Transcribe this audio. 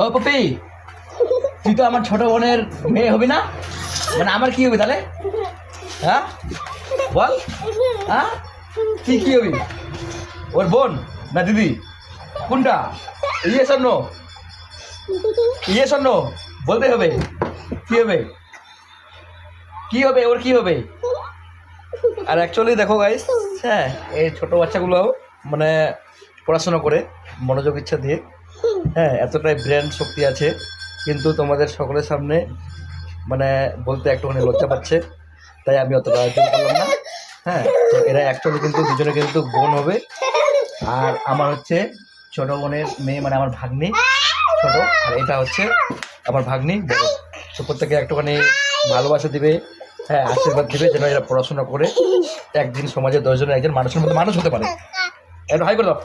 ও poppy, তুই তো আমার ছোট বোনের মেয়ে হবি না? মানে আমার কি হবে তাহলে? হ্যাঁ বল, হ্যাঁ তুই কি হবি? ওর বোন না দিদি? কোনটা? ইয়ে শোন, ইয়ে শোন, বলতে হবে কি হবে, কি হবে, ওর কি হবে? আর অ্যাকচুয়ালি দেখো গাইস, হ্যাঁ এই ছোটো বাচ্চাগুলো মানে পড়াশোনা করে মনোযোগ ইচ্ছা দিয়ে, হ্যাঁ এতটাই ব্রেন শক্তি আছে, কিন্তু তোমাদের সকলের সামনে মানে বলতে একটুখানি লজ্জা পাচ্ছে, তাই আমি অতটা আয়োজন করলাম না। হ্যাঁ তো এরা অ্যাকচুয়ালি কিন্তু দুজনে কিন্তু বোন হবে, আর আমার হচ্ছে ছোটো বোনের মেয়ে, মানে আমার ভাগ্নি ছোটো, আর এটা হচ্ছে আমার ভাগ্নি বড়। তো প্রত্যেকে একটুখানি ভালোবাসা দিবে, হ্যাঁ আশীর্বাদ দিবে, যেন এরা পড়াশোনা করে একদিন সমাজে 10 জনের একজন মানুষের মধ্যে মানুষ হতে পারে। একটু হাই করে দাও।